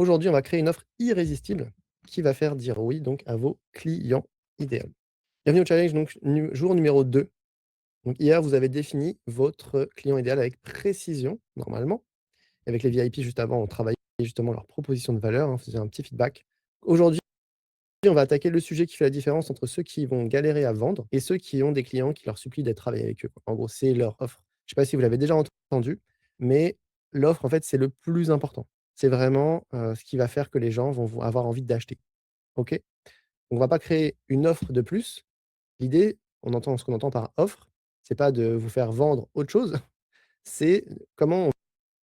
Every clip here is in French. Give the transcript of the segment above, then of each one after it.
Aujourd'hui, on va créer une offre irrésistible qui va faire dire oui donc à vos clients idéaux. Bienvenue au challenge donc jour numéro 2. Donc hier, vous avez défini votre client idéal avec précision, normalement. Avec les VIP juste avant, on travaillait justement leur proposition de valeur, on faisait un petit feedback. Aujourd'hui, on va attaquer le sujet qui fait la différence entre ceux qui vont galérer à vendre et ceux qui ont des clients qui leur supplient d'être travaillés avec eux, quoi. En gros, c'est leur offre. Je ne sais pas si vous l'avez déjà entendu, mais l'offre, en fait, c'est le plus important. C'est vraiment, ce qui va faire que les gens vont avoir envie d'acheter. OK? On va pas créer une offre de plus. L'idée, ce qu'on entend par offre, c'est pas de vous faire vendre autre chose, c'est comment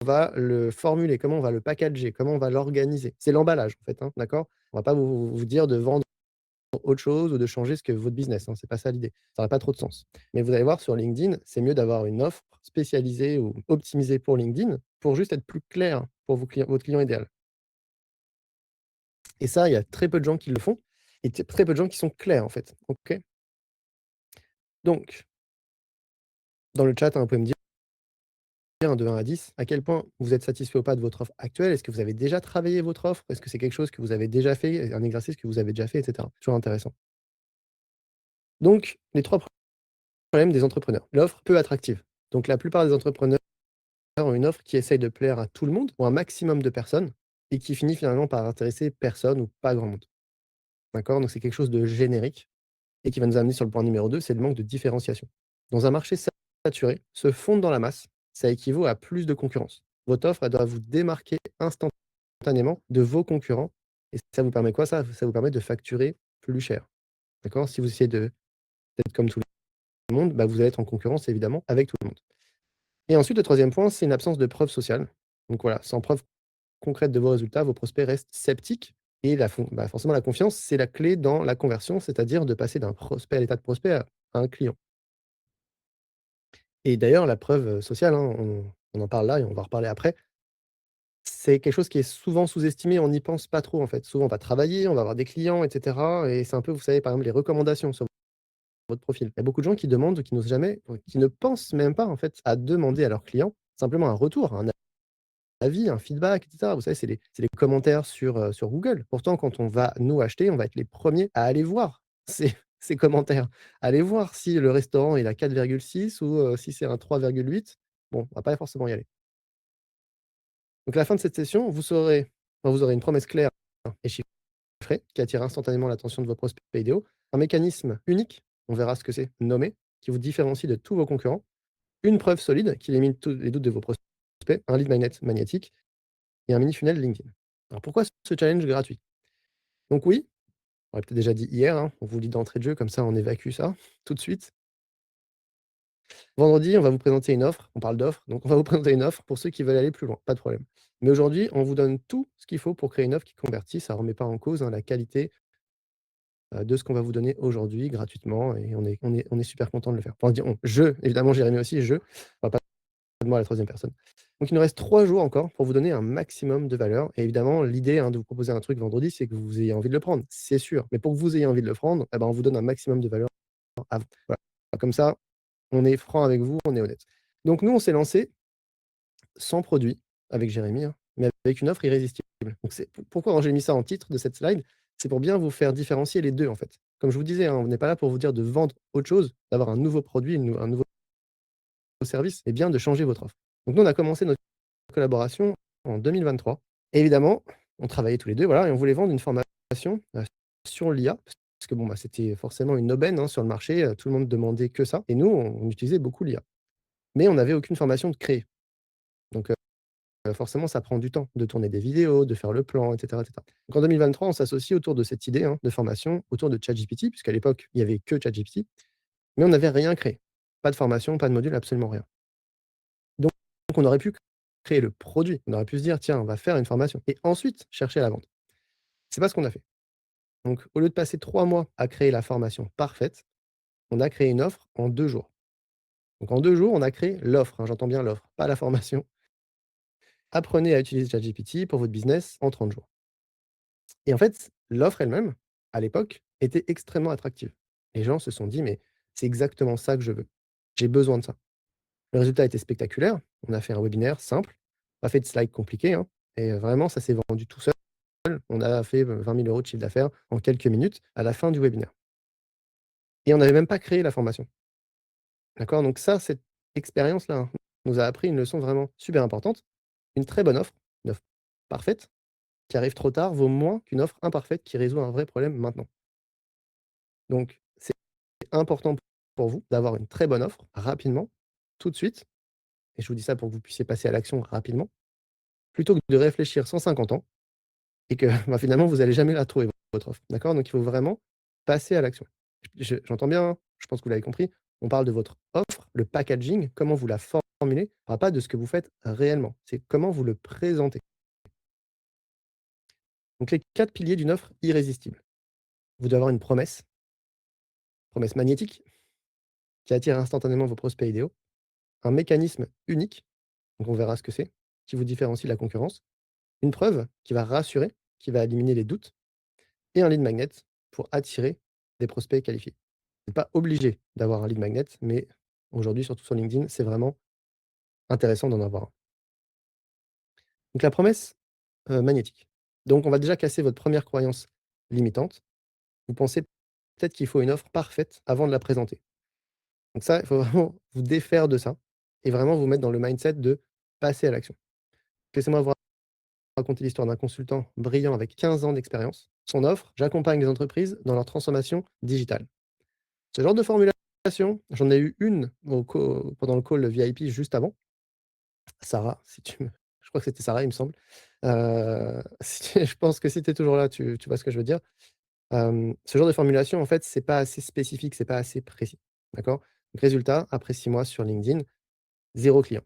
on va le formuler, comment on va le packager, comment on va l'organiser. C'est l'emballage, en fait, hein, d'accord? On va pas vous dire de vendre autre chose ou de changer ce que votre business, hein, c'est pas ça l'idée. Ça aurait pas trop de sens. Mais vous allez voir sur LinkedIn, c'est mieux d'avoir une offre spécialisée ou optimisée pour LinkedIn, pour juste être plus clair pour votre client idéal. Et ça, il y a très peu de gens qui le font et très peu de gens qui sont clairs, en fait. OK? Donc, dans le chat, hein, vous pouvez me dire, hein, de 1 à 10, à quel point vous êtes satisfait ou pas de votre offre actuelle. Est-ce que vous avez déjà travaillé votre offre? Est-ce que c'est quelque chose que vous avez déjà fait, un exercice que vous avez déjà fait, et cetera? Toujours intéressant. Donc, les 3 problèmes des entrepreneurs. L'offre peu attractive. Donc la plupart des entrepreneurs ont une offre qui essaye de plaire à tout le monde ou un maximum de personnes et qui finit finalement par intéresser personne ou pas grand monde. D'accord? Donc c'est quelque chose de générique et qui va nous amener sur le point numéro 2, c'est le manque de différenciation. Dans un marché saturé, se fondre dans la masse, ça équivaut à plus de concurrence. Votre offre, elle doit vous démarquer instantanément de vos concurrents et ça vous permet quoi ça? Ça vous permet de facturer plus cher. D'accord? Si vous essayez d'être comme tout le monde, bah, vous allez être en concurrence évidemment avec tout le monde. Et ensuite, le troisième point, c'est une absence de preuve sociale. Donc voilà, sans preuve concrète de vos résultats, vos prospects restent sceptiques et forcément la confiance, c'est la clé dans la conversion, c'est-à-dire de passer d'un prospect à l'état de prospect à un client. Et d'ailleurs, la preuve, sociale, hein, on en parle là et on va en reparler après, c'est quelque chose qui est souvent sous-estimé, on n'y pense pas trop en fait. Souvent, on va travailler, on va avoir des clients et cetera et c'est un peu, vous savez, par exemple, les recommandations sur votre profil. Il y a beaucoup de gens qui demandent, qui n'osent jamais, qui ne pensent même pas en fait à demander à leurs clients simplement un retour, un avis, un feedback et cetera. Vous savez, c'est les commentaires sur Google. Pourtant, quand on va nous acheter, on va être les premiers à aller voir ces commentaires. Aller voir si le restaurant il a 4,6 ou si c'est un 3,8. Bon, on va pas forcément y aller. Donc à la fin de cette session, vous aurez une promesse claire et chiffrée qui attire instantanément l'attention de vos prospects idéaux, un mécanisme unique, on verra ce que c'est, nommé, qui vous différencie de tous vos concurrents, une preuve solide qui élimine tous les doutes de vos prospects, un lead magnet magnétique et un mini funnel LinkedIn. Alors pourquoi ce challenge gratuit? Donc oui, on l'avait peut-être déjà dit hier, hein, on vous le dit d'entrée de jeu, comme ça on évacue ça tout de suite. Vendredi, on va vous présenter une offre, on parle d'offre, donc on va vous présenter une offre pour ceux qui veulent aller plus loin, pas de problème. Mais aujourd'hui, on vous donne tout ce qu'il faut pour créer une offre qui convertit, ça ne remet pas en cause, hein, la qualité, de ce qu'on va vous donner aujourd'hui gratuitement et on est super content de le faire. Enfin, on dit on, je, évidemment Jérémy aussi, on va pas de moi à la troisième personne. Donc il nous reste 3 jours encore pour vous donner un maximum de valeur et évidemment l'idée, hein, de vous proposer un truc vendredi, c'est que vous ayez envie de le prendre, c'est sûr. Mais pour que vous ayez envie de le prendre, eh ben, on vous donne un maximum de valeur avant. Voilà. Comme ça, on est franc avec vous, on est honnête. Donc nous, on s'est lancé sans produit avec Jérémy, hein, mais avec une offre irrésistible. Donc c'est pourquoi j'ai mis ça en titre de cette slide, c'est pour bien vous faire différencier les 2 en fait. Comme je vous disais, hein, on n'est pas là pour vous dire de vendre autre chose, d'avoir un nouveau produit, un nouveau service, mais bien de changer votre offre. Donc nous, on a commencé notre collaboration en 2023. Et évidemment, on travaillait tous les 2, voilà, et on voulait vendre une formation, sur l'IA, parce que bon, bah, c'était forcément une aubaine, hein, sur le marché, tout le monde demandait que ça et nous, on utilisait beaucoup l'IA. Mais on n'avait aucune formation de créer. Donc forcément, ça prend du temps de tourner des vidéos, de faire le plan, et cetera, et cetera. Donc en 2023, on s'associe autour de cette idée, hein, de formation, autour de ChatGPT, puisqu'à l'époque, il y avait que ChatGPT, mais on n'avait rien créé. Pas de formation, pas de module, absolument rien. Donc on aurait pu créer le produit. On aurait pu se dire: «Tiens, on va faire une formation» et ensuite chercher la vente. C'est pas ce qu'on a fait. Donc au lieu de passer 3 mois à créer la formation parfaite, on a créé une offre en 2 jours. Donc en 2 jours, on a créé l'offre, hein, j'entends bien l'offre, pas la formation. Apprenez à utiliser ChatGPT pour votre business en 30 jours. Et en fait, l'offre elle-même, à l'époque, était extrêmement attractive. Les gens se sont dit: «Mais c'est exactement ça que je veux. J'ai besoin de ça». Le résultat était spectaculaire. On a fait un webinaire simple, pas fait de slides compliqués, hein, et vraiment ça s'est vendu tout seul. on a fait, 20 000 € de chiffre d'affaires en quelques minutes à la fin du webinaire et on n'avait même pas créé la formation. D'accord? Donc ça, cette expérience-là, hein, nous a appris une leçon vraiment super importante. Une très bonne offre, une offre parfaite, qui arrive trop tard, vaut moins qu'une offre imparfaite qui résout un vrai problème maintenant. Donc c'est important pour vous d'avoir une très bonne offre rapidement, tout de suite, et je vous dis ça pour que vous puissiez passer à l'action rapidement, plutôt que de réfléchir 150 ans et que, bah, finalement vous allez jamais la trouver votre offre. D'accord? Donc il faut vraiment passer à l'action. J'entends bien, hein, je pense que vous l'avez compris, on parle de votre offre, le packaging, comment vous la formulez, on parle pas de ce que vous faites réellement, c'est comment vous le présentez. Donc les 4 piliers d'une offre irrésistible. Vous devez avoir une promesse magnétique qui attire instantanément vos prospects idéaux, un mécanisme unique, donc on verra ce que c'est, qui vous différencie de la concurrence, une preuve qui va rassurer, qui va éliminer les doutes et un lead magnet pour attirer des prospects qualifiés. Vous n'êtes pas obligé d'avoir un lead magnet, mais aujourd'hui, surtout sur LinkedIn, c'est vraiment intéressant d'en avoir un. Donc la promesse, magnétique. Donc on va déjà casser votre première croyance limitante. Vous pensez peut-être qu'il faut une offre parfaite avant de la présenter. Donc ça, il faut vraiment vous défaire de ça et vraiment vous mettre dans le mindset de passer à l'action. Laissez-moi vous raconter l'histoire d'un consultant brillant avec 15 ans d'expérience. Son offre: «J'accompagne les entreprises dans leur transformation digitale». Ce genre de formulation, j'en ai eu une pendant le call VIP juste avant. Sarah, si tu me je crois que c'était Sarah, il me semble. Si je pense que si tu es toujours là, tu vois ce que je veux dire. Ce genre de formulation, en fait, c'est pas assez spécifique, c'est pas assez précis. D'accord? Donc résultat, après 6 mois sur LinkedIn, 0 client.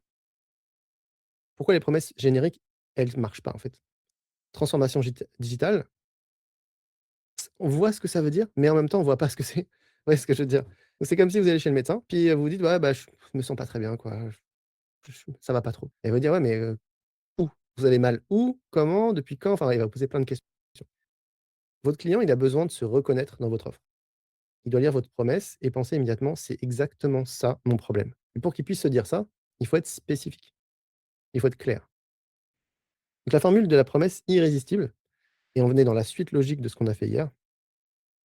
Pourquoi les promesses génériques, elles ne marchent pas, en fait? Transformation digitale, on voit ce que ça veut dire, mais en même temps, on voit pas ce que c'est. Vous voyez ce que je veux dire? Donc c'est comme si vous allez chez le médecin, puis, vous vous dites: «Ouais, bah, je me sens pas très bien, quoi, ça va pas trop». Et il va dire: «Ouais, mais, où? Vous allez mal où? Comment? Depuis quand?» Enfin, il va vous poser plein de questions. Votre client, il a besoin de se reconnaître dans votre offre. Il doit lire votre promesse et penser immédiatement: «C'est exactement ça mon problème». Et pour qu'il puisse se dire ça, il faut être spécifique, il faut être clair. Donc la formule de la promesse irrésistible, et on venait dans la suite logique de ce qu'on a fait hier,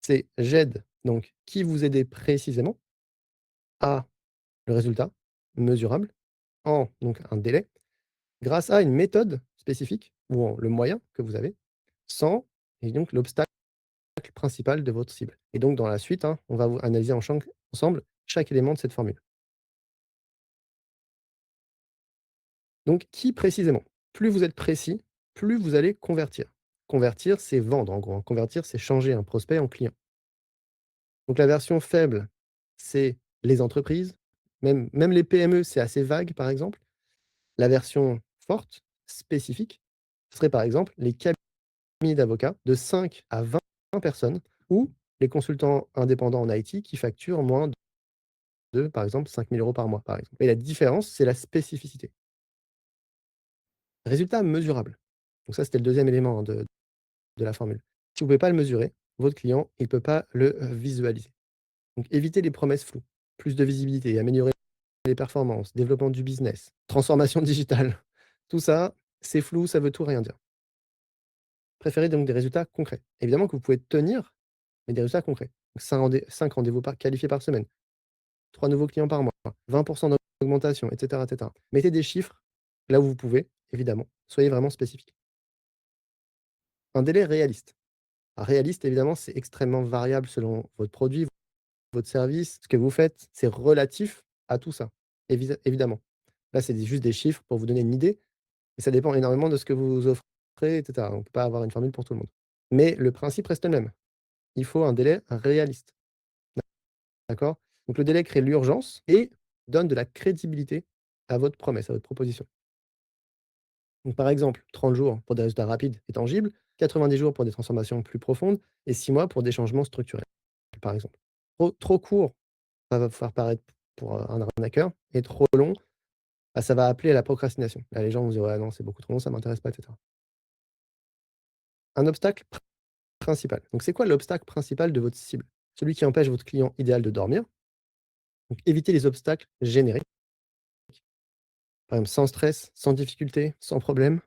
c'est: «J'aide», donc qui vous aidez précisément, à le résultat mesurable, en donc un délai, grâce à une méthode spécifique ou en le moyen que vous avez, sans et donc l'obstacle principal de votre cible. Et donc dans la suite, hein, on va vous analyser ensemble chaque élément de cette formule. Donc qui précisément? Plus vous êtes précis, plus vous allez convertir. Convertir, c'est vendre en gros, hein. Convertir, c'est changer un prospect en client. Donc la version faible, c'est les entreprises, même les PME, c'est assez vague par exemple. La version forte, spécifique, ce serait par exemple les cabinets d'avocats de 5 à 20 personnes ou les consultants indépendants en IT qui facturent moins de, par exemple, 5 000 € par mois, par exemple. Et la différence, c'est la spécificité. Résultat mesurable. Donc ça, c'était le deuxième élément, hein, de la formule. Si vous ne pouvez pas le mesurer, votre client, il ne peut pas le, visualiser. Donc évitez les promesses floues. Plus de visibilité, améliorer les performances, développement du business, transformation digitale. Tout ça, c'est flou, ça veut tout rien dire. Préférez donc des résultats concrets. Évidemment que vous pouvez tenir, mais des résultats concrets. Donc 5 rendez-vous qualifiés par semaine, 3 nouveaux clients par mois, 20 d'augmentation, et cetera. Mettez des chiffres là où vous pouvez, évidemment. Soyez vraiment spécifique. Un délai réaliste. Réaliste, évidemment, c'est extrêmement variable selon votre produit, votre service, ce que vous faites. C'est relatif à tout ça, évidemment. Là, c'est juste des chiffres pour vous donner une idée, et ça dépend énormément de ce que vous offrez, et cetera. On ne peut pas avoir une formule pour tout le monde. Mais le principe reste le même. Il faut un délai réaliste, d'accord? Donc le délai crée l'urgence et donne de la crédibilité à votre promesse, à votre proposition. Donc par exemple, 30 jours pour des résultats rapides et tangibles, 90 jours pour des transformations plus profondes et 6 mois pour des changements structurels, par exemple. Trop court, ça va faire paraître pour, un arnaqueur, et trop long, bah, ça va appeler à la procrastination. Là, les gens vont se dire: «Ouais, non, c'est beaucoup trop long, ça m'intéresse pas», et cetera. Un obstacle principal. Donc c'est quoi l'obstacle principal de votre cible? Celui qui empêche votre client idéal de dormir. Donc évitez les obstacles génériques. Par exemple, sans stress, sans difficulté, sans problème.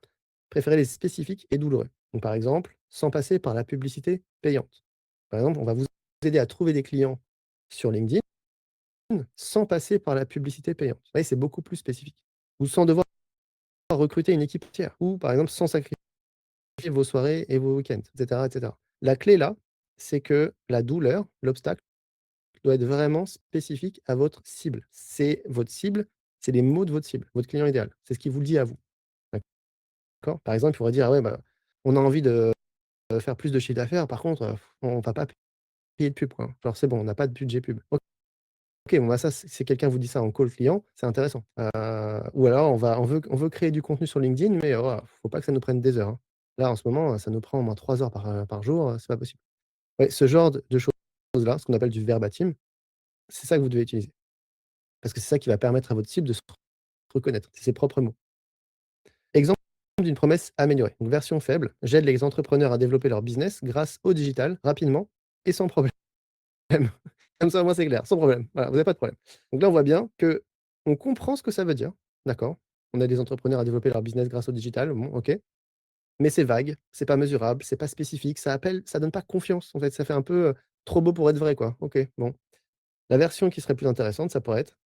Préférez les spécifiques et douloureux. Donc par exemple, sans passer par la publicité payante. Par exemple, on va vous aider à trouver des clients sur LinkedIn sans passer par la publicité payante. Vous voyez, c'est beaucoup plus spécifique. Ou sans devoir recruter une équipe entière ou par exemple sans sacrifier vos soirées et vos week-ends et cetera et cetera. La clé là, c'est que la douleur, l'obstacle doit être vraiment spécifique à votre cible. C'est votre cible, c'est les mots de votre cible, votre client idéal. C'est ce qui vous le dit à vous. D'accord? Par exemple, il pourrait dire: «Ah ouais, bah, on a envie de faire plus de chiffre d'affaires, par contre, on va pas payer de pub, quoi. Genre c'est bon, on n'a pas de budget pub». OK, bon, bah, ça, c'est quelqu'un vous dit ça en call client, c'est intéressant. Ou alors on veut créer du contenu sur LinkedIn, mais faut pas que ça nous prenne des heures, hein. Là, en ce moment, ça nous prend au moins 3 heures par jour, c'est pas possible. Ouais, ce genre de choses-là, ce qu'on appelle du verbatim, c'est ça que vous devez utiliser. Parce que c'est ça qui va permettre à votre cible de se reconnaître, c'est ses propres mots. Exemple d'une promesse améliorée. Donc version faible: «J'aide les entrepreneurs à développer leur business grâce au digital, rapidement et sans problème». Comme ça, au moins, c'est clair, sans problème. Voilà, vous avez pas de problème. Donc là, on voit bien qu'on comprend ce que ça veut dire, d'accord? On aide les entrepreneurs à développer leur business grâce au digital, bon, OK. Mais c'est vague, c'est pas mesurable, c'est pas spécifique, ça donne pas confiance, en fait, ça fait un peu, trop beau pour être vrai, quoi. OK, bon. La version qui serait plus intéressante, ça pourrait être: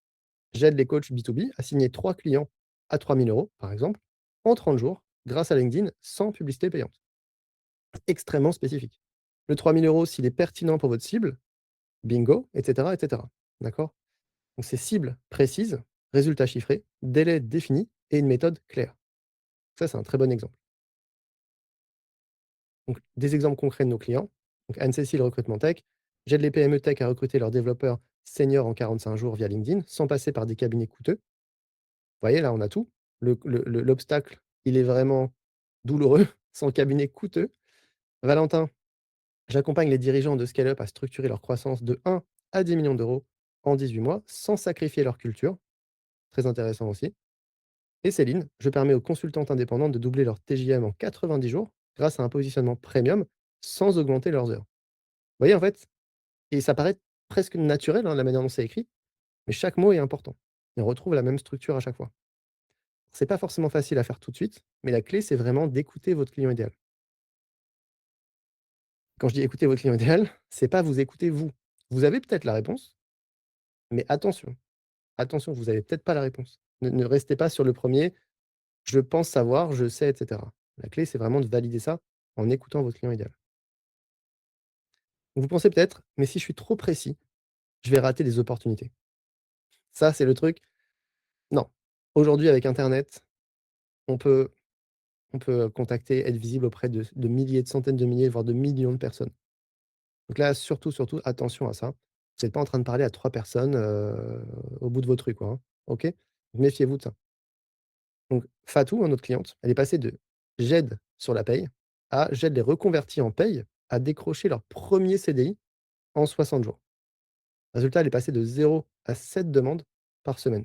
«J'aide les coachs B2B à signer 3 clients à 3 000 € par exemple, en 30 jours grâce à LinkedIn sans publicité payante». Extrêmement spécifique. Le 3 000 € s'il est pertinent pour votre cible, bingo, et cetera, et cetera. D'accord? Donc c'est cible précise, résultat chiffré, délai défini et une méthode claire. Ça, c'est un très bon exemple. Donc des exemples concrets de nos clients. Donc Anne-Cécile Recrutement Tech: «J'aide les PME tech à recruter leurs développeurs seniors en 45 jours via LinkedIn, sans passer par des cabinets coûteux». Vous voyez, là, on a tout. L'obstacle, il est vraiment douloureux, sans cabinet coûteux. Valentin: «J'accompagne les dirigeants de scale-up à structurer leur croissance de 1 à 10 millions d'euros en 18 mois, sans sacrifier leur culture». Très intéressant aussi. Et Céline: «Je permets aux consultantes indépendantes de doubler leur TJM en 90 jours grâce à un positionnement premium, sans augmenter leurs heures». Vous voyez, en fait, et ça paraît presque naturel, hein, la manière dont c'est écrit, mais chaque mot est important. Et on retrouve la même structure à chaque fois. C'est pas forcément facile à faire tout de suite, mais la clé, c'est vraiment d'écouter votre client idéal. Quand je dis écouter votre client idéal, c'est pas vous écouter vous. Vous avez peut-être la réponse, mais attention, attention, vous avez peut-être pas la réponse. Ne restez pas sur le premier: «Je pense savoir, je sais» et cetera. La clé, c'est vraiment de valider ça en écoutant votre client idéal. Vous pensez peut-être: «Mais si je suis trop précis, je vais rater des opportunités». Ça, c'est le truc. Non. Aujourd'hui, avec internet, on peut contacter, être visible auprès de milliers, de centaines de milliers, voire de millions de personnes. Donc là, surtout, surtout, attention à ça. Vous êtes pas en train de parler à 3 personnes, au bout de votre rue, quoi, hein. OK? Méfiez-vous de ça. Donc Fatou, hein, notre cliente, elle est passée de «j'aide sur la paye» à «j'aide les reconvertis en paye à décrocher leur premier CDI en 60 jours». Résultat, elle est passée de 0 à 7 demandes par semaine.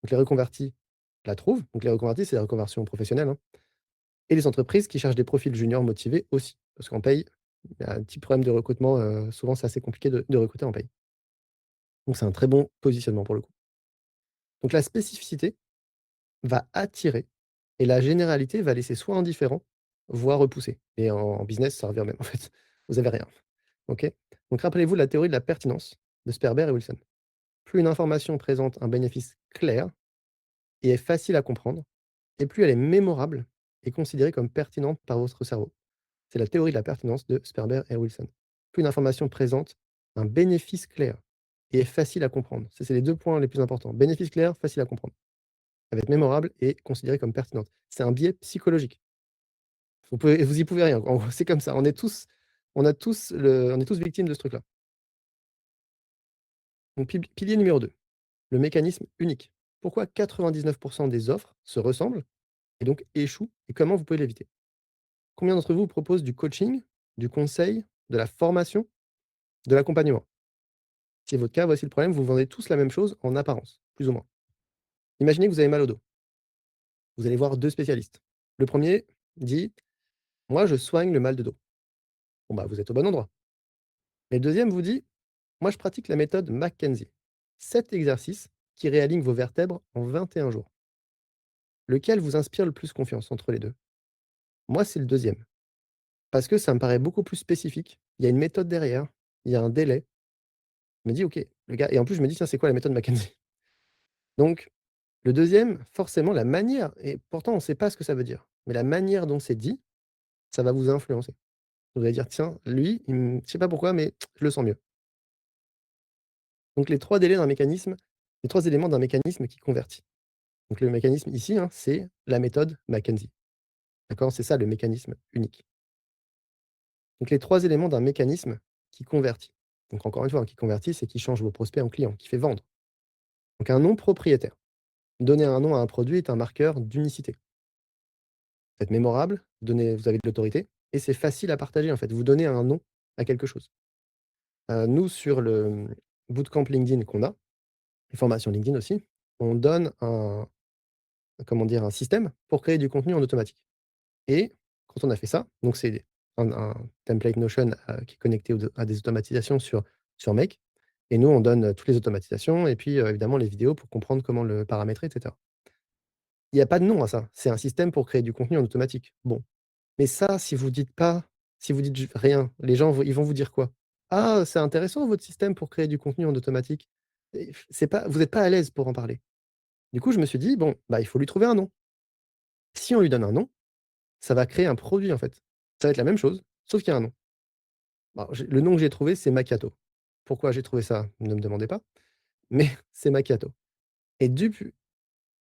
Donc les reconvertis la trouvent, donc les reconvertis, c'est la reconversion professionnelle, hein, et les entreprises qui cherchent des profils juniors motivés aussi. Parce qu'en paye, il y a un petit problème de recrutement, souvent c'est assez compliqué de recruter en paye. Donc c'est un très bon positionnement pour le coup. Donc la spécificité va attirer et la généralité va laisser soit indifférent, voire repoussé. Et en business, ça revient au même en fait. Vous avez rien. OK? Donc rappelez-vous la théorie de la pertinence de Sperber et Wilson. Plus une information présente un bénéfice clair et est facile à comprendre, et plus elle est mémorable et considérée comme pertinente par votre cerveau. C'est la théorie de la pertinence de Sperber et Wilson. Plus une information présente un bénéfice clair et est facile à comprendre. Ça, c'est les 2 points les plus importants. Bénéfice clair, facile à comprendre. Elle va être mémorable et considérée comme pertinente. C'est un biais psychologique. Vous y pouvez rien. En gros, c'est comme ça. On est tous victimes de ce truc-là. Donc pilier numéro 2, le mécanisme unique. Pourquoi 99 des offres se ressemblent et donc échouent, et comment vous pouvez l'éviter? Combien d'entre vous proposent du coaching, du conseil, de la formation, de l'accompagnement? Si c'est votre cas, voici le problème: vous vendez tous la même chose en apparence, plus ou moins. Imaginez que vous avez mal au dos. Vous allez voir 2 spécialistes. Le premier dit: «Moi, je soigne le mal de dos». Bon, bah, vous êtes au bon endroit. Et le deuxième vous dit: «Moi, je pratique la méthode McKenzie. 7 exercices qui réalignent vos vertèbres en 21 jours». Lequel vous inspire le plus confiance entre les 2? Moi, c'est le deuxième. parce que ça me paraît beaucoup plus spécifique. Il y a une méthode derrière, il y a un délai. Je me dis: «OK, le gars» et en plus je me dis: «Tiens, c'est quoi la méthode McKinsey?» Donc le deuxième, forcément la manière et pourtant on ne sait pas ce que ça veut dire, mais la manière dont c'est dit, ça va vous influencer. Vous allez dire: «Tiens, lui, je sais pas pourquoi, mais je le sens mieux». Donc les 3 éléments d'un mécanisme qui convertit. Donc le mécanisme ici, hein, c'est la méthode McKenzie. D'accord? C'est ça le mécanisme unique. Donc les 3 éléments d'un mécanisme qui convertit. Donc encore une fois, hein, qui convertit, c'est qui change vos prospects en clients, qui fait vendre. Donc un nom propriétaire. Donner un nom à un produit est un marqueur d'unicité. Vous êtes mémorable, vous avez de l'autorité et c'est facile à partager en fait. Vous donnez un nom à quelque chose. Nous sur le, bootcamp LinkedIn qu'on a, les formations LinkedIn aussi, on donne comment dire? Un système pour créer du contenu en automatique et quand on a fait ça, donc c'est un template Notion, qui est connecté à des automatisations sur Make et nous on donne, toutes les automatisations et puis, évidemment les vidéos pour comprendre comment le paramétrer et cetera. Il y a pas de nom à ça, c'est un système pour créer du contenu en automatique. Bon, mais ça, si vous dites ju rien, les gens ils vont vous dire quoi? «Ah, c'est intéressant votre système pour créer du contenu en automatique» et c'est pas vous êtes pas à l'aise pour en parler. Du coup, je me suis dit: «Bon, bah, il faut lui trouver un nom». Si on lui donne un nom, ça va créer un produit, en fait. Ça va être la même chose, sauf qu'il y a un nom. Alors le nom que j'ai trouvé, c'est Macchiato. Pourquoi j'ai trouvé ça? Ne me demandez pas, mais c'est Macchiato et dupu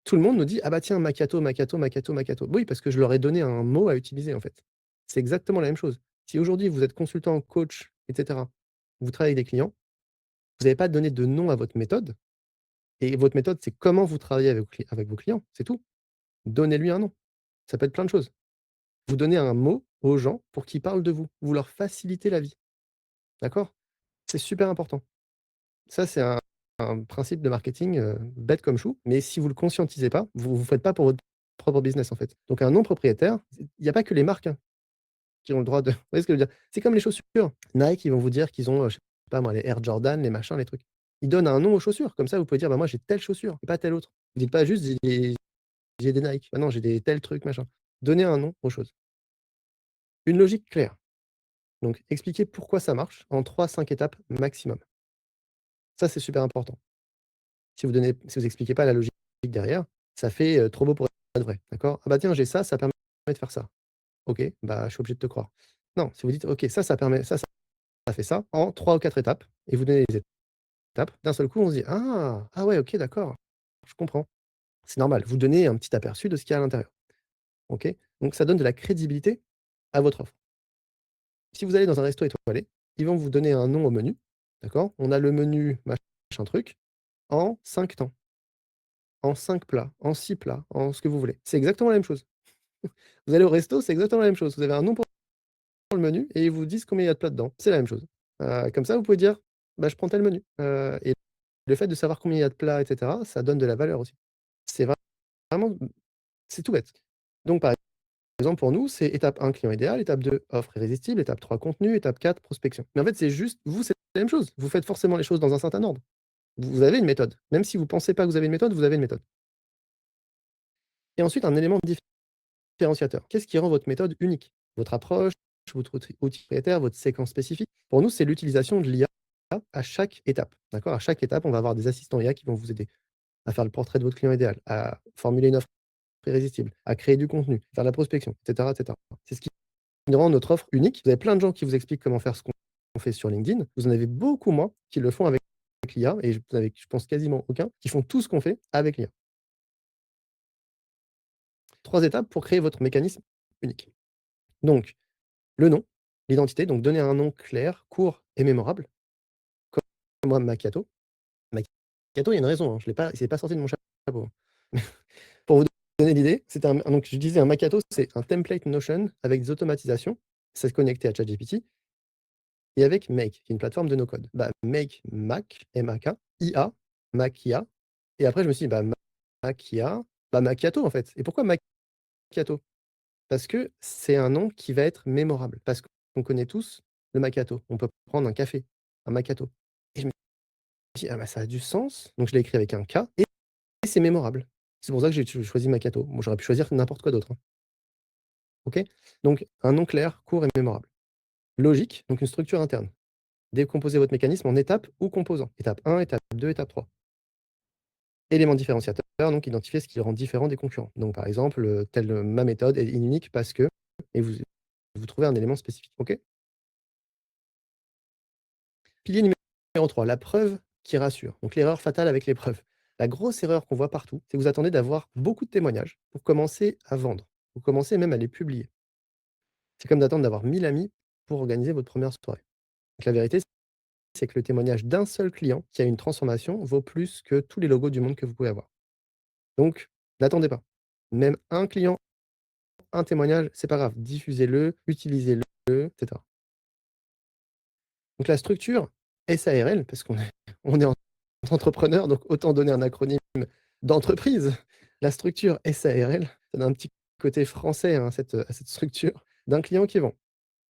tout le monde nous dit: «Ah bah tiens, Macchiato, Macchiato, Macchiato, Macchiato». Oui, parce que je leur ai donné un mot à utiliser, en fait. C'est exactement la même chose. Si aujourd'hui vous êtes consultant, coach et cetera, vous travaillez avec des clients, vous n'avez pas donné de nom à votre méthode et votre méthode, c'est comment vous travaillez avec vos clients, c'est tout. Donnez-lui un nom. Ça peut être plein de choses. Vous donnez un mot aux gens pour qu'ils parlent de vous. Vous leur facilitez la vie, d'accord? C'est super important. Ça, c'est un principe de marketing, bête comme chou, mais si vous le conscientisez pas, vous faites pas pour votre propre business, en fait. Donc un nom propriétaire, il y a pas que les marques, hein, qui ont le droit de vous voyez ce que je veux dire? C'est comme les chaussures. Nike, ils vont vous dire qu'ils ont, je sais pas moi, les Air Jordan, les machins, les trucs. Ils donnent un nom aux chaussures, comme ça vous pouvez dire: «Bah, moi j'ai telle chaussure et pas telle autre». Vous dites pas juste: «J'ai des Nike». Bah non, j'ai des tels trucs, machin. Donnez un nom aux choses. Une logique claire. Donc expliquer pourquoi ça marche en 3-5 étapes maximum. Ça, c'est super important. Si vous expliquez pas la logique derrière, ça fait, trop beau pour être vrai, d'accord? «Ah bah tiens, j'ai ça, ça permet de faire ça». OK, bah, je suis obligé de te croire. Non, si vous dites: «OK, ça permet ça fait ça en 3 ou 4 étapes» et vous donnez les étapes, d'un seul coup, on se dit: «Ah! Ah ouais, OK, d'accord, je comprends». C'est normal, vous donnez un petit aperçu de ce qu'il y a à l'intérieur, OK? Donc ça donne de la crédibilité à votre offre. Si vous allez dans un resto étoilé, ils vont vous donner un nom au menu, d'accord? On a le menu machin truc en 5 temps, en 5 plats, en 6 plats, en ce que vous voulez. C'est exactement la même chose. Vous allez au resto, c'est exactement la même chose. Vous avez un nom pour le menu et ils vous disent combien il y a de plats dedans. C'est la même chose. Comme ça, vous pouvez dire: «Bah, je prends tel menu», et le fait de savoir combien il y a de plats et cetera, ça donne de la valeur aussi. C'est vraiment c'est tout bête. Donc par exemple, pour nous, c'est étape 1 client idéal, étape 2 offre irrésistible, étape 3 contenu, étape 4 prospection. Mais en fait, c'est juste vous, c'est la même chose. Vous faites forcément les choses dans un certain ordre. Vous avez une méthode. Même si vous pensez pas que vous avez une méthode, vous avez une méthode. Et ensuite, un élément différenciateur. Qu'est-ce qui rend votre méthode unique? Votre approche, votre outil propriétaire, votre séquence spécifique? Pour nous, c'est l'utilisation de l'IA à chaque étape. D'accord? À chaque étape, on va avoir des assistants IA qui vont vous aider à faire le portrait de votre client idéal, à formuler une offre irrésistible, à créer du contenu, faire de la prospection, et cetera, et cetera. C'est ce qui rend notre offre unique. Vous avez plein de gens qui vous expliquent comment faire ce qu'on fait sur LinkedIn. Vous en avez beaucoup moins qui le font avec l'IA et vous avez, je pense, quasiment aucun qui font tout ce qu'on fait avec l'IA. 3 étapes pour créer votre mécanisme unique. Donc, le nom, l'identité, donc donner un nom clair, court et mémorable, comme moi Macchiato. Macchiato, il y a une raison, hein, je l'ai pas c'est pas sorti de mon chapeau, hein. Pour vous donner l'idée, c'est donc je disais un Macchiato, c'est un template Notion avec des automatisations. Ça se connectait à ChatGPT et avec Make, qui est une plateforme de no-code. Bah, Make, Mac, M-A-K, IA, Macchia et après je me suis dit: «Bah, Macchia, bah, macchiato, en fait» et pourquoi macchiato? Parce que c'est un nom qui va être mémorable, parce qu'on connaît tous le macchiato. On peut prendre un café, un macchiato et je me dis: «Ah bah, ça a du sens», donc je l'ai écrit avec un K et c'est mémorable. C'est pour ça que j'ai choisi macchiato. Bon, j'aurais pu choisir n'importe quoi d'autre, hein. OK? Donc un nom clair, court et mémorable. Logique, donc une structure interne. Décomposez votre mécanisme en étapes ou composants. Étape 1, étape 2, étape 3. Élément différenciateur, donc identifier ce qui le rend différent des concurrents. Donc par exemple, ma méthode est unique parce que et vous trouvez un élément spécifique. OK? Pilier numéro 3, la preuve qui rassure. Donc l'erreur fatale avec les preuves. La grosse erreur qu'on voit partout, c'est que vous attendez d'avoir beaucoup de témoignages pour commencer à vendre, pour commencer même à les publier. C'est comme d'attendre d'avoir 1000 amis pour organiser votre première soirée. Donc la vérité, c'est que le témoignage d'un seul client qui a une transformation vaut plus que tous les logos du monde que vous pouvez avoir. Donc, n'attendez pas. Même un client, un témoignage, c'est pas grave. Diffusez-le, utilisez-le, etc. Donc la structure SARL, parce qu'on est on est entrepreneur, donc autant donner un acronyme d'entreprise. La structure SARL, ça donne un petit côté français, hein, à cette structure d'un client qui vend.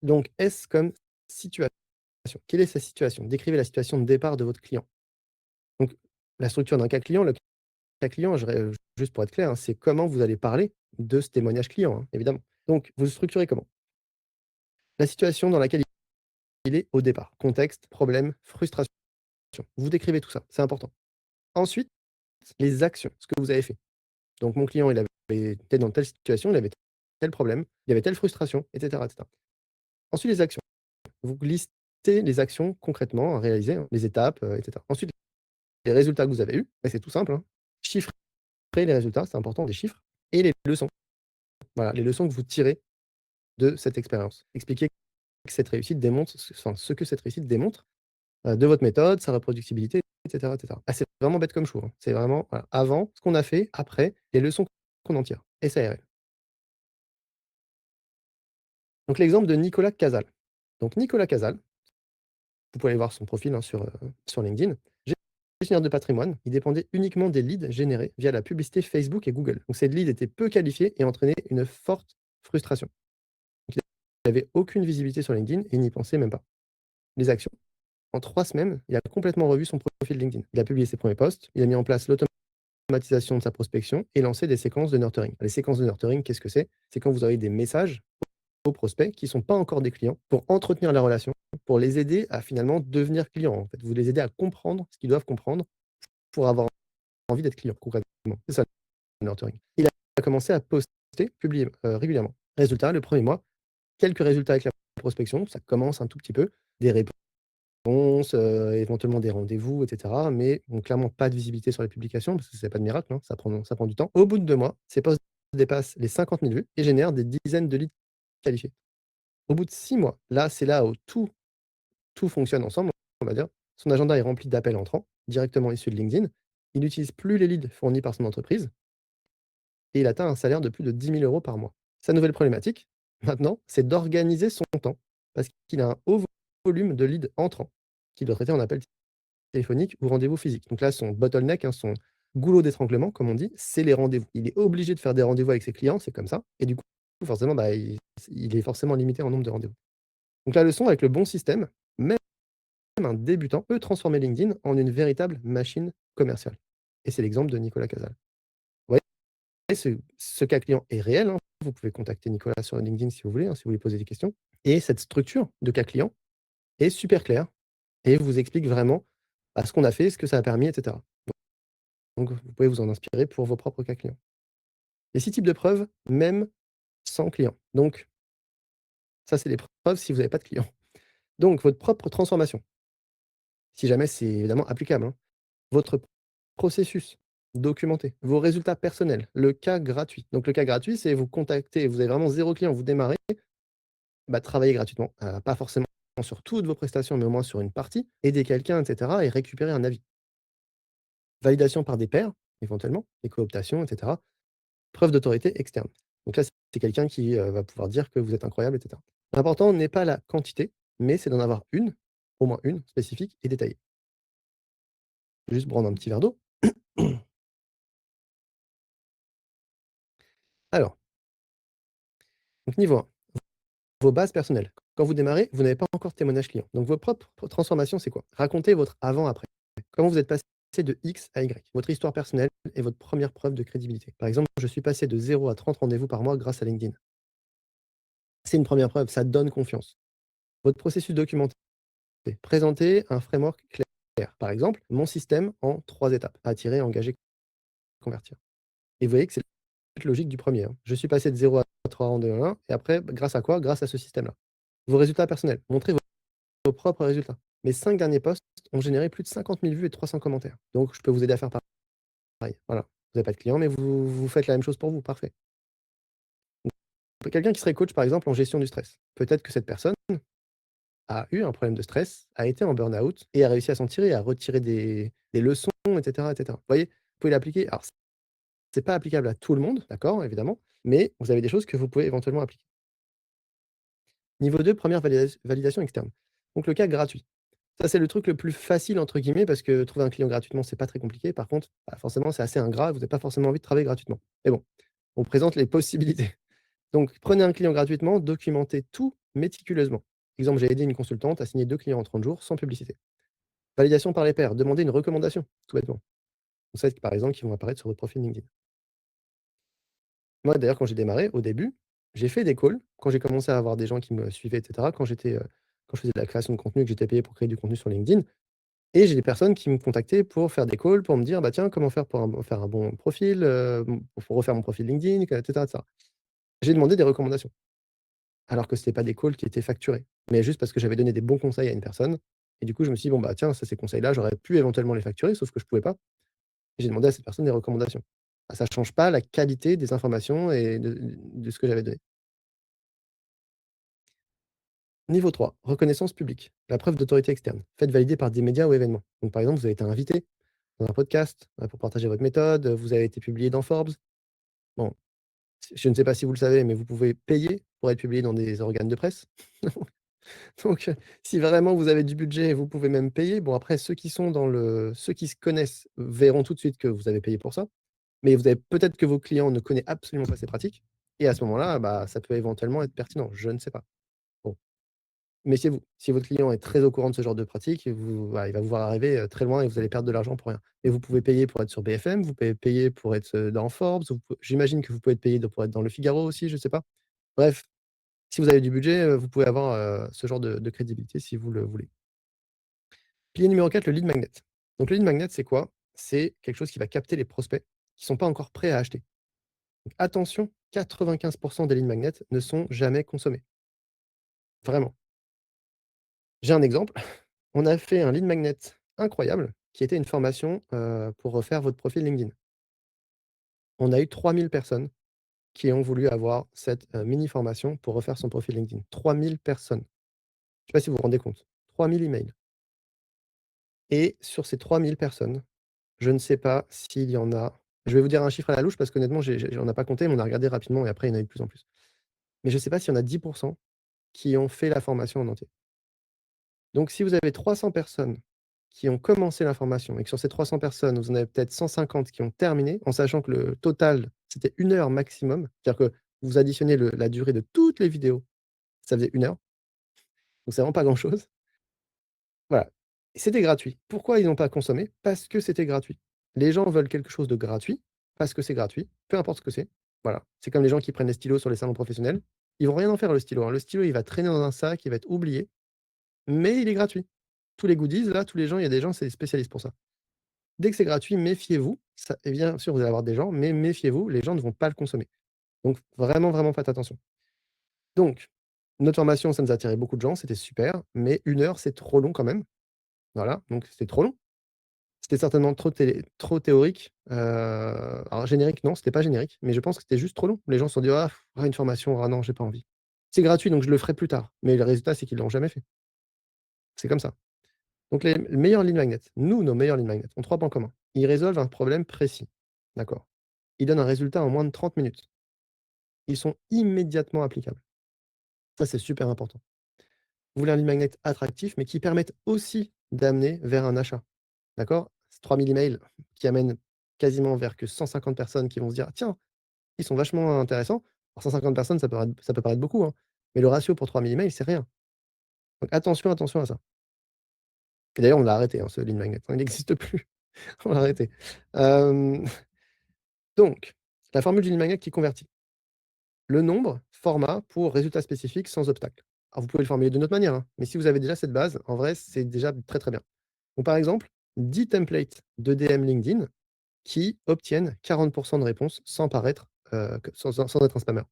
Donc S comme situation. Quelle est sa situation? Décrivez la situation de départ de votre client. Donc la structure d'un cas client, le cas client, juste pour être clair, hein, c'est comment vous allez parler de ce témoignage client, hein, évidemment. Donc vous structurez comment? La situation dans laquelle il est au départ. Contexte, problème, frustration. Vous décrivez tout ça, c'est important. Ensuite, les actions, ce que vous avez fait. Donc mon client, il avait était dans telle situation, il avait tel problème, il y avait telle frustration, et cetera, et cetera. Ensuite, les actions. Vous listez les actions concrètement à réaliser, hein, les étapes, et cetera. Ensuite, les résultats que vous avez eus, bah, c'est tout simple, hein. Chiffrez les résultats, c'est important, des chiffres et les leçons. Voilà, les leçons que vous tirez de cette expérience. Expliquez que cette réussite démontre ce que cette réussite démontre, de votre méthode, sa reproductibilité, et cetera, et cetera. Ah, c'est vraiment bête comme chou, hein. C'est vraiment, voilà, avant, ce qu'on a fait, après, les leçons qu'on en tire. SARL. Donc l'exemple de Nicolas Casal. Donc Nicolas Casal, vous pouvez aller voir son profil, hein, sur LinkedIn. Gestionnaire de patrimoine, il dépendait uniquement des leads générés via la publicité Facebook et Google. Donc ces leads étaient peu qualifiés et entraînaient une forte frustration. Donc il n'avait aucune visibilité sur LinkedIn et il n'y pensait même pas. Les actions. En 3 semaines, il a complètement revu son profil LinkedIn. Il a publié ses premiers posts, il a mis en place l'automatisation de sa prospection et lancé des séquences de nurturing. Les séquences de nurturing, qu'est-ce que c'est? C'est quand vous avez des messages aux prospects qui ne sont pas encore des clients pour entretenir la relation, pour les aider à finalement devenir clients. En fait, vous les aidez à comprendre ce qu'ils doivent comprendre pour avoir envie d'être client concrètement. C'est ça le nurturing. Il a commencé à poster, publier régulièrement. Résultat, le premier mois, quelques résultats avec la prospection, ça commence un tout petit peu, des réponses, éventuellement des rendez-vous, et cetera. Mais bon, clairement pas de visibilité sur les publications parce que c'est pas de miracle, hein, ça prend du temps. Au bout de 2 mois, ces posts dépassent les 50 000 vues et génèrent des dizaines de leads qualifiés. Au bout de 6 mois, là, c'est là où tout fonctionne ensemble, on va dire. Son agenda est rempli d'appels entrants, directement issus de LinkedIn. Il n'utilise plus les leads fournis par son entreprise et il atteint un salaire de plus de 10 000 € par mois. Sa nouvelle problématique, maintenant, c'est d'organiser son temps parce qu'il a un haut volume de leads entrants qu'il doit traiter en appel téléphonique ou rendez-vous physique. Donc là, son bottleneck, hein, son goulot d'étranglement, comme on dit, c'est les rendez-vous. Il est obligé de faire des rendez-vous avec ses clients, c'est comme ça. Et du coup, forcément, bah, il est forcément limité en nombre de rendez-vous. Donc la leçon, avec le bon système, même un débutant peut transformer LinkedIn en une véritable machine commerciale. Et c'est l'exemple de Nicolas Casal. Vous voyez, ce cas client est réel, hein. Vous pouvez contacter Nicolas sur LinkedIn si vous voulez, hein, si vous lui posez des questions. Et cette structure de cas client est super claire et vous explique vraiment, bah, ce qu'on a fait, ce que ça a permis, et cetera. Donc vous pouvez vous en inspirer pour vos propres cas clients. Les 6 types de preuves, même sans client. Donc ça, c'est les preuves si vous n'avez pas de client. Donc votre propre transformation, si jamais c'est évidemment applicable, hein. Votre processus documenté, vos résultats personnels, le cas gratuit. Donc le cas gratuit, c'est vous contactez, vous avez vraiment 0 client, vous démarrez, bah, travaillez gratuitement, pas forcément sur toutes vos prestations, mais au moins sur une partie, aider quelqu'un, et cetera et récupérer un avis. Validation par des pairs, éventuellement, des cooptations, et cetera. Preuve d'autorité externe. Donc là, c'est quelqu'un qui, va pouvoir dire que vous êtes incroyable, et cetera. L'important n'est pas la quantité, mais c'est d'en avoir une, au moins une, spécifique et détaillée. Juste prendre un petit verre d'eau. Alors, donc niveau 1, vos bases personnelles. Quand vous démarrez, vous n'avez pas encore de témoignage client. Donc vos propres transformations, c'est quoi? Racontez votre avant-après. Comment vous êtes passé de X à Y, votre histoire personnelle et votre première preuve de crédibilité. Par exemple, je suis passé de 0 à 30 rendez-vous par mois grâce à LinkedIn. C'est une première preuve, ça donne confiance. Votre processus documenté, présentez un framework clair. Par exemple, mon système en 3 étapes: attirer, engager, convertir. Et vous voyez que c'est la logique du premier, hein. Je suis passé de 0 à 3 en 2 en 1 et après, grâce à quoi? Grâce à ce système-là. Vos résultats personnels, montrez vos propres résultats. Mes 5 derniers posts ont généré plus de 50 000 vues et 300 commentaires. Donc je peux vous aider à faire pareil. Voilà. Vous n'avez pas de clients, mais vous faites la même chose pour vous, parfait. Quelqu'un qui serait coach, par exemple, en gestion du stress. Peut-être que cette personne a eu un problème de stress, a été en burn-out et a réussi à s'en tirer, à retirer des leçons, et cetera, et cetera. Vous voyez? Vous pouvez l'appliquer. Alors c'est pas applicable à tout le monde, d'accord, évidemment, mais vous avez des choses que vous pouvez éventuellement appliquer. Niveau 2, première validation externe. Donc le cas gratuit. Ça, c'est le truc le plus «facile» entre guillemets parce que trouver un client gratuitement, c'est pas très compliqué. Par contre, bah, forcément, c'est assez ingrat, vous avez pas forcément envie de travailler gratuitement. Mais bon, on présente les possibilités. Donc prenez un client gratuitement, documentez tout méticuleusement. Exemple, j'ai aidé une consultante à signer 2 clients en 30 jours sans publicité. Validation par les pairs, demandez une recommandation, tout bêtement. Vous savez, par exemple, qui vont apparaître sur votre profil LinkedIn. Moi, d'ailleurs, quand j'ai démarré, au début, j'ai fait des calls, quand j'ai commencé à avoir des gens qui me suivaient et cetera, quand je faisais de la création de contenu, que j'étais payé pour créer du contenu sur LinkedIn et j'ai des personnes qui me contactaient pour faire des calls, pour me dire: «Bah, tiens, comment faire pour faire un bon profil, pour refaire mon profil LinkedIn?» et cetera, et cetera. J'ai demandé des recommandations, alors que c'était pas des calls qui étaient facturés, mais juste parce que j'avais donné des bons conseils à une personne et du coup, je me suis dit: «Bon, bah, tiens, ça, ces conseils-là, j'aurais pu éventuellement les facturer», sauf que je pouvais pas et j'ai demandé à cette personne des recommandations. Bah, ça change pas la qualité des informations et de ce que j'avais donné. Niveau 3, reconnaissance publique. La preuve d'autorité externe. Faites valider par des médias ou événements. Donc, par exemple, vous avez été invité dans un podcast pour partager votre méthode, vous avez été publié dans Forbes. Bon, je ne sais pas si vous le savez, mais vous pouvez payer pour être publié dans des organes de presse. Donc, si vraiment vous avez du budget, vous pouvez même payer. Bon, après, ceux qui se connaissent verront tout de suite que vous avez payé pour ça. Mais vous avez peut-être que vos clients ne connaissent absolument pas ces pratiques. Et à ce moment-là, bah, ça peut éventuellement être pertinent. Je ne sais pas. Bon. Méfiez-vous. Si votre client est très au courant de ce genre de pratique, il va vous voir arriver, très loin et vous allez perdre de l'argent pour rien. Et vous pouvez payer pour être sur BFM, vous pouvez payer pour être, dans Forbes, j'imagine que vous pouvez être payé pour être dans Le Figaro aussi, je sais pas. Bref, si vous avez du budget, vous pouvez avoir, ce genre de crédibilité si vous le voulez. Pilier numéro 4, le lead magnet. Donc le lead magnet, c'est quoi? C'est quelque chose qui va capter les prospects qui sont pas encore prêts à acheter. Donc attention, 95 des lead magnets ne sont jamais consommés. Vraiment. J'ai un exemple. On a fait un lead magnet incroyable, qui était une formation, pour refaire votre profil LinkedIn. On a eu 3 000 personnes qui ont voulu avoir cette, mini formation pour refaire son profil LinkedIn. 3 000 personnes. Je sais pas si vous vous rendez compte. 3 000 emails et sur ces 3 000 personnes, je ne sais pas s'il y en a je vais vous dire un chiffre à la louche parce qu'honnêtement, on n'a pas compté, mais on a regardé rapidement et après il y en a eu de plus en plus. Mais je ne sais pas s'il y en a 10 qui ont fait la formation en entier. Donc si vous avez 300 personnes qui ont commencé la formation et que sur ces 300 personnes, vous en avez peut-être 150 qui ont terminé, en sachant que le total, c'était 1 heure maximum. C'est-à-dire que vous additionnez la durée de toutes les vidéos, ça faisait 1 heure, donc c'est vraiment pas grand-chose. Voilà. C'était gratuit. Pourquoi ils n'ont pas consommé? Parce que c'était gratuit. Les gens veulent quelque chose de gratuit, parce que c'est gratuit, peu importe ce que c'est. Voilà. C'est comme les gens qui prennent les stylos sur les salons professionnels. Ils vont rien en faire le stylo, hein. Le stylo, il va traîner dans un sac, il va être oublié, mais il est gratuit. Tous les goodies, là, tous les gens, il y a des gens, c'est des spécialistes pour ça. Dès que c'est gratuit, méfiez-vous. Ça et bien sûr, vous allez avoir des gens, mais méfiez-vous, les gens ne vont pas le consommer. Donc vraiment, vraiment faites attention. Donc, notre formation, ça nous a attiré beaucoup de gens, c'était super, mais 1 heure, c'est trop long quand même. Voilà, donc c'était trop long. C'était certainement trop théorique, alors générique, non, c'était pas générique, mais je pense que c'était juste trop long. Les gens se sont dit: «Ah, une formation, ah non, j'ai pas envie». C'est gratuit, donc je le ferai plus tard, mais le résultat, c'est qu'ils l'ont jamais fait. C'est comme ça. Donc les meilleurs lead magnets, nos meilleurs lead magnets ont 3 points communs. Ils résolvent un problème précis, d'accord? Ils donnent un résultat en moins de 30 minutes. Ils sont immédiatement applicables. Ça, c'est super important. Vous voulez un lead magnet attractif, mais qui permette aussi d'amener vers un achat, d'accord? C'est 3 000 emails qui amènent quasiment vers que 150 personnes qui vont se dire: «Ah tiens, ils sont vachement intéressants». Alors 150 personnes, ça peut paraître beaucoup, hein, mais le ratio pour 3 000 emails, c'est rien. Donc attention, attention à ça. Et d'ailleurs, on l'a arrêté, hein, ce lead magnet, hein, il n'existe plus. On l'a arrêté. Hem Donc, la formule du lead magnet qui convertit. le nombre, format pour résultat spécifique sans obstacle. Alors vous pouvez le formuler d'une autre manière, hein, mais si vous avez déjà cette base, en vrai, c'est déjà très, très bien. Donc par exemple, 10 templates de DM LinkedIn qui obtiennent 40 de réponses sans paraître, que sans être un spammeur.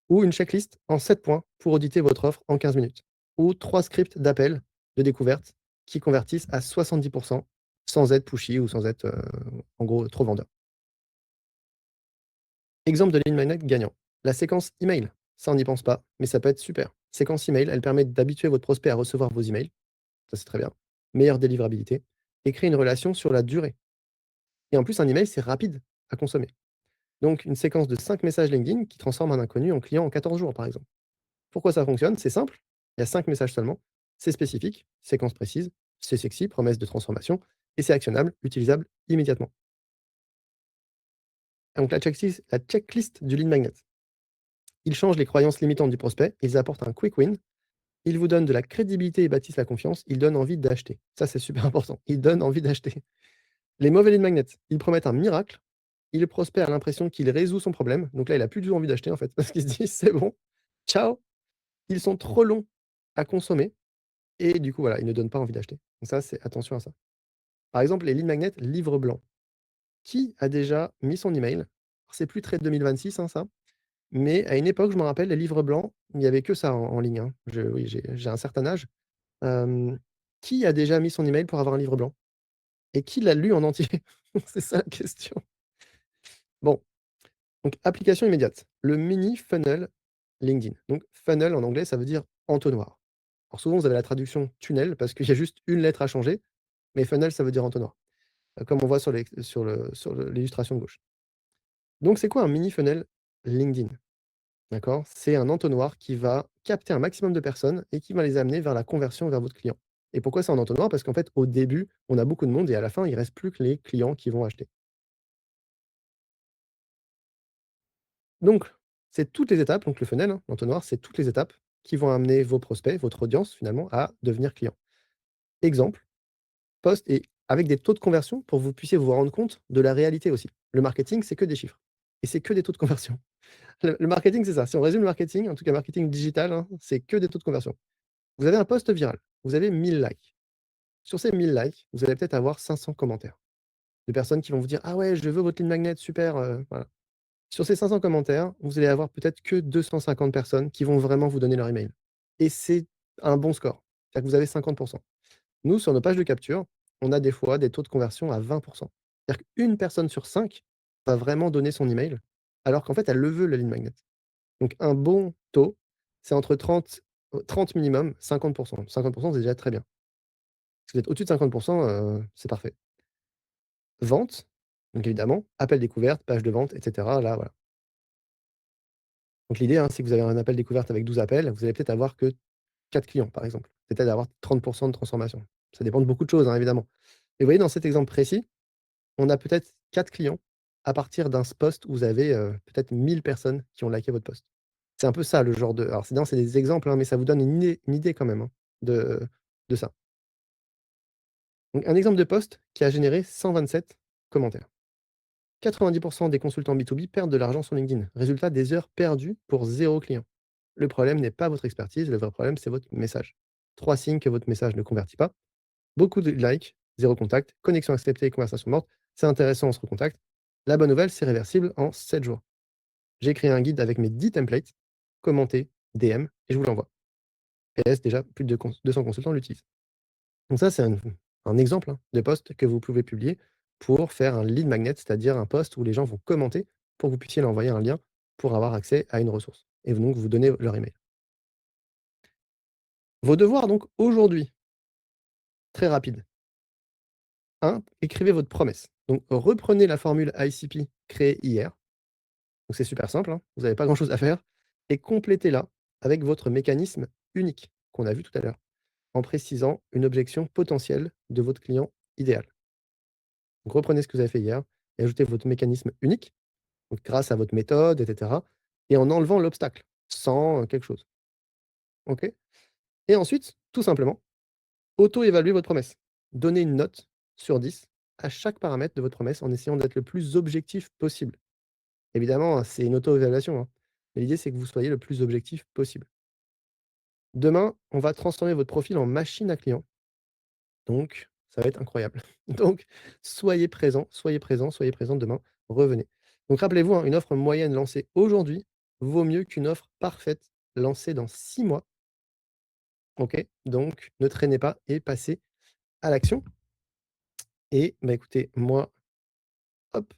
Ou une checklist en 7 points pour auditer votre offre en 15 minutes. Ou 3 scripts d'appel, de découverte qui convertissent à 70 sans être pushy ou sans être, en gros, trop vendeur. Exemple de lead magnet gagnant. La séquence email. Ça, on n'y pense pas, mais ça peut être super. Séquence email, elle permet d'habituer votre prospect à recevoir vos emails. Ça, c'est très bien. Meilleure délivrabilité et créer une relation sur la durée. Et en plus, un email, c'est rapide à consommer. Donc, une séquence de 5 messages LinkedIn qui transforme un inconnu en client en 14 jours, par exemple. Pourquoi ça fonctionne? C'est simple. Il y a 5 messages seulement. C'est spécifique, séquence précise, c'est sexy, promesse de transformation, et c'est actionnable, utilisable immédiatement. Donc, la checklist du lead magnet. Ils changent les croyances limitantes du prospect, ils apportent un quick win, ils vous donnent de la crédibilité et bâtissent la confiance, ils donnent envie d'acheter. Ça, c'est super important. Ils donnent envie d'acheter. Les mauvais lead magnets, ils promettent un miracle, et le prospect a l'impression qu'il résout son problème. Donc là, il a plus du tout envie d'acheter, en fait, parce qu'il se dit: «C'est bon, ciao». Ils sont trop longs à consommer et du coup, voilà, ils ne donnent pas envie d'acheter. Donc ça, c'est attention à ça. Par exemple, les lead magnets livre blanc. Qui a déjà mis son email? Alors c'est plus très 2026, hein, ça, mais à une époque, je me rappelle, les livres blancs, il n'y avait que ça en ligne, hein. Oui, j'ai un certain âge. Hem, qui a déjà mis son email pour avoir un livre blanc? Et qui l'a lu en entier? C'est ça la question. Bon, donc application immédiate. Le mini funnel LinkedIn. Donc funnel en anglais, ça veut dire entonnoir. Alors souvent, vous avez la traduction tunnel parce qu'il y a juste une lettre à changer, mais funnel, ça veut dire entonnoir, comme on voit sur l'illustration de gauche. Donc c'est quoi un mini funnel LinkedIn? D'accord? C'est un entonnoir qui va capter un maximum de personnes et qui va les amener vers la conversion vers votre client. Et pourquoi c'est un entonnoir? Parce qu'en fait, au début, on a beaucoup de monde et à la fin, il reste plus que les clients qui vont acheter. Donc, c'est toutes les étapes, donc le funnel, hein, l'entonnoir, c'est toutes les étapes qui vont amener vos prospects, votre audience finalement, à devenir client. Exemple, poste et avec des taux de conversion pour que vous puissiez vous rendre compte de la réalité aussi. Le marketing, c'est que des chiffres et c'est que des taux de conversion. Le marketing, c'est ça. Si on résume le marketing, en tout cas marketing digital, hein, c'est que des taux de conversion. Vous avez un post viral, vous avez 1000 likes. Sur ces 1000 likes, vous allez peut-être avoir 500 commentaires de personnes qui vont vous dire: «Ah ouais, je veux votre lead magnet, super», voilà. Sur ces 500 commentaires, vous allez avoir peut-être que 250 personnes qui vont vraiment vous donner leur email et c'est un bon score. C'est-à-dire que vous avez 50. Nous, sur nos pages de capture, on a des fois des taux de conversion à 20. C'est-à-dire qu'une personne sur 5 va vraiment donner son email, alors qu'en fait, elle le veut, le lead magnet. Donc un bon taux, c'est entre 30 minimum, 50. 50, c'est déjà très bien. Si vous êtes au-dessus de 50, c'est parfait. Vente, donc évidemment, appel découverte, page de vente, et cetera. Là, voilà. Donc l'idée, hein, c'est que vous avez un appel découverte avec 12 appels, vous allez peut-être avoir que 4 clients, par exemple. Peut-être avoir 30 de transformation. Ça dépend de beaucoup de choses, hein, évidemment. Et vous voyez, dans cet exemple précis, on a peut-être 4 clients à partir d'un post où vous avez, peut-être 1000 personnes qui ont liké votre post. C'est un peu ça le genre de alors c'est des exemples, hein, mais ça vous donne une idée quand même, hein, de ça. Donc un exemple de post qui a généré 127 commentaires. 90 des consultants B2B perdent de l'argent sur LinkedIn. Résultat, des heures perdues pour 0 client. Le problème n'est pas votre expertise, le vrai problème, c'est votre message. 3 signes que votre message ne convertit pas. Beaucoup de likes, 0 contact, connexion acceptée, conversation morte. C'est intéressant, on se recontacte. La bonne nouvelle, c'est réversible en 7 jours. J'ai créé un guide avec mes 10 templates, commenté, DM, et je vous l'envoie. PS, déjà, plus de 200 consultants l'utilisent. Donc ça, c'est un exemple, hein, de post que vous pouvez publier pour faire un lead magnet, c'est-à-dire un post où les gens vont commenter pour que vous puissiez leur envoyer un lien pour avoir accès à une ressource et donc vous donner leur email. Vos devoirs donc aujourd'hui, très rapide. 1, écrivez votre promesse. Donc reprenez la formule ICP créée hier, donc c'est super simple, hein, vous n'avez pas grand-chose à faire et complétez-la avec votre mécanisme unique qu'on a vu tout à l'heure, en précisant une objection potentielle de votre client idéal. Donc reprenez ce que vous avez fait hier et ajoutez votre mécanisme unique, donc grâce à votre méthode, et cetera, et en enlevant l'obstacle, sans, quelque chose. OK? Et ensuite, tout simplement, auto-évaluez votre promesse. Donnez une note sur 10 à chaque paramètre de votre promesse en essayant d'être le plus objectif possible. Évidemment, c'est une auto-évaluation, hein. Mais l'idée, c'est que vous soyez le plus objectif possible. Demain, on va transformer votre profil en machine à clients, donc ça va être incroyable. Donc soyez présents, soyez présents, soyez présents demain, revenez. Donc rappelez-vous, hein, une offre moyenne lancée aujourd'hui vaut mieux qu'une offre parfaite lancée dans 6 mois, OK? Donc ne traînez pas et passez à l'action et bah, écoutez, moi, hop,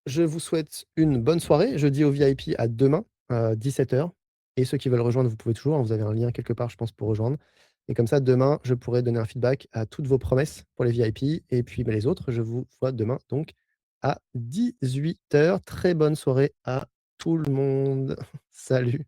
je vous souhaite une bonne soirée. Je dis aux VIP à demain, 17 h, et ceux qui veulent rejoindre, vous pouvez toujours, hein, vous avez un lien quelque part, je pense, pour rejoindre, et comme ça, demain, je pourrai donner un feedback à toutes vos promesses pour les VIP et puis, bah, les autres, je vous vois demain donc à 18 h. Très bonne soirée à tout le monde. Salut.